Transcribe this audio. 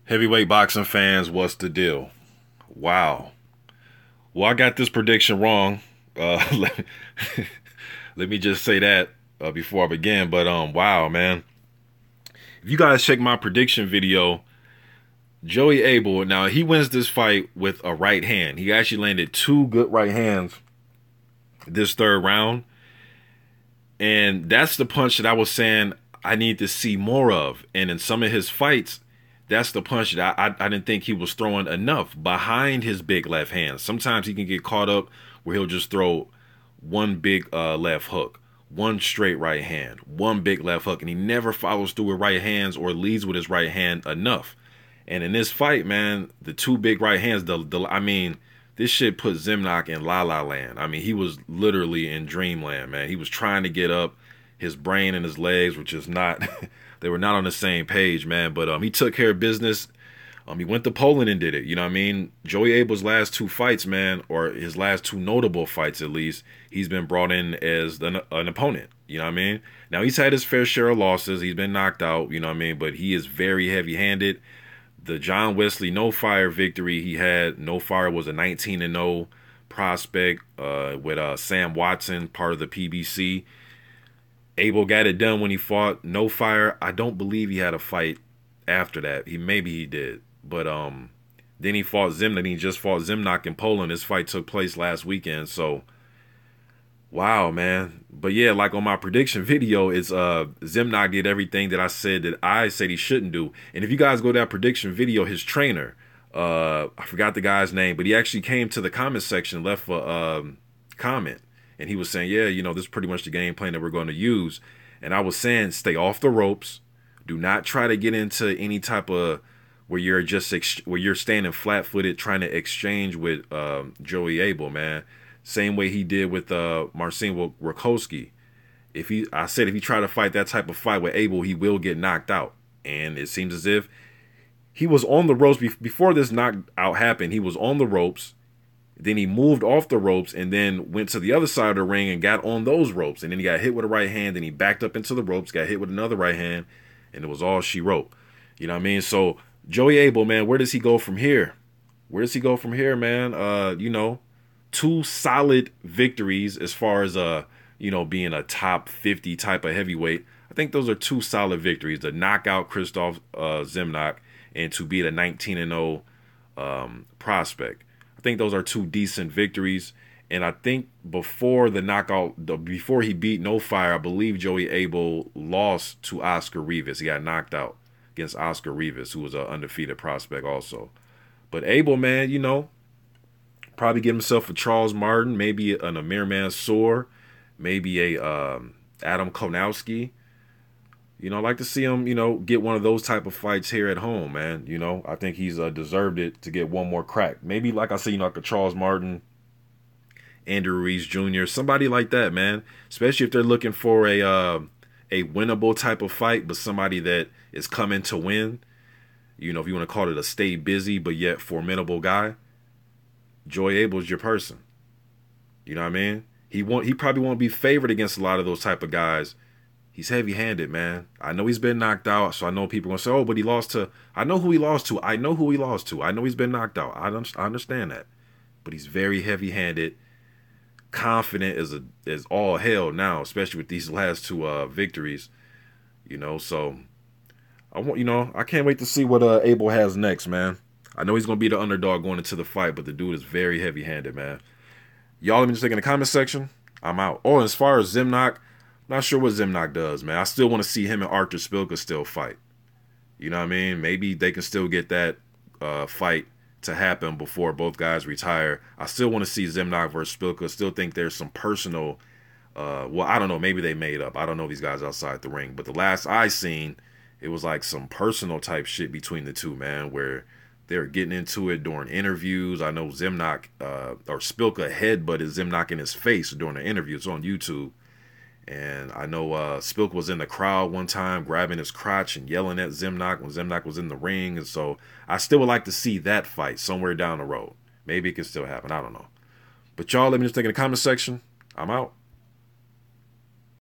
Heavyweight boxing fans, what's the deal? Wow. Well, I got this prediction wrong. Let, let me just say that before I begin. But wow, man. If you guys check my prediction video, Joey Abell, now he wins this fight with a right hand. He actually landed two good right hands this third round. And that's the punch that I was saying I need to see more of. And in some of his fights, that's the punch that I didn't think he was throwing enough behind his big left hand. Sometimes he can get caught up where he'll just throw one big left hook, one straight right hand, one big left hook, and he never follows through with right hands or leads with his right hand enough. And in this fight, man, the two big right hands, I mean, this shit put Zimnoch in La La Land. I mean, he was literally in dreamland, man. He was trying to get up. His brain and his legs were just not, they were not on the same page, man. But he took care of business. He went to Poland and did it. You know what I mean? Joey Abell's last two fights, man, or his last two notable fights at least, he's been brought in as an opponent. You know what I mean? Now, he's had his fair share of losses. He's been knocked out, you know what I mean? But he is very heavy-handed. The John Wesley No Fire victory he had, No Fire was a 19-0 prospect with Sam Watson, part of the PBC. Abell got it done when he fought No Fire. I don't believe he had a fight after that. Maybe he did. But then he fought Zimnoch. He just fought Zimnoch in Poland. This fight took place last weekend. So wow, man. But yeah, like on my prediction video, it's Zimnoch did everything that I said he shouldn't do. And if you guys go to that prediction video, his trainer, I forgot the guy's name, but he actually came to the comment section, left a comment, and he was saying, yeah, you know, this is pretty much the game plan that we're going to use. And I was saying, stay off the ropes. Do not try to get into any type of where you're standing flat-footed trying to exchange with Joey Abell, man. Same way he did with Marcin Rakowski. I said if he tried to fight that type of fight with Abell, he will get knocked out. And it seems as if he was on the ropes before this knockout happened. He was on the ropes. Then he moved off the ropes and then went to the other side of the ring and got on those ropes. And then he got hit with a right hand. Then he backed up into the ropes, got hit with another right hand, and it was all she wrote. You know what I mean? So Joey Abell, man, where does he go from here? Where does he go from here, man? You know, two solid victories as far as you know, being a top 50 type of heavyweight. I think those are two solid victories. The knockout Krzysztof Zimnoch and to beat a 19-0 prospect. I think those are two decent victories. And I think before the knockout, before he beat No Fire, I believe Joey Abell lost to Oscar Rivas. He got knocked out against Oscar Rivas, who was an undefeated prospect also. But Abell, man, you know, probably get himself a Charles Martin, maybe an Amir Mansour, maybe a Adam Konowski. You know, I'd like to see him, you know, get one of those type of fights here at home, man. You know, I think he's deserved it to get one more crack. Maybe, like I said, you know, like a Charles Martin, Andrew Ruiz Jr., somebody like that, man. Especially if they're looking for a winnable type of fight, but somebody that is coming to win. You know, if you want to call it a stay busy but yet formidable guy, Joey Abell's your person. You know what I mean? He probably won't be favored against a lot of those type of guys. He's heavy-handed, man. I know he's been knocked out, so I know people are going to say, oh, but he lost to... I know who he lost to. I know who he lost to. I know he's been knocked out. I understand that. But he's very heavy-handed, confident as all hell now, especially with these last two victories. You know, so... I can't wait to see what Abell has next, man. I know he's going to be the underdog going into the fight, but the dude is very heavy-handed, man. Y'all let me just think in the comment section. I'm out. Oh, and as far as Zimnoch, not sure what Zimnoch does, man. I still want to see him and Artur Szpilka still fight. You know what I mean? Maybe they can still get that fight to happen before both guys retire. I still want to see Zimnoch versus Szpilka. Still think there's some personal, well, I don't know. Maybe they made up. I don't know these guys outside the ring. But the last I seen, it was like some personal type shit between the two, man, where they're getting into it during interviews. I know Zimnoch, or Szpilka headbutted Zimnoch in his face during the interview. It's on YouTube. And I know Szpilka was in the crowd one time grabbing his crotch and yelling at Zimnoch when Zimnoch was in the ring. And so I still would like to see that fight somewhere down the road. Maybe it can still happen. I don't know. But y'all let me just think in the comment section. I'm out.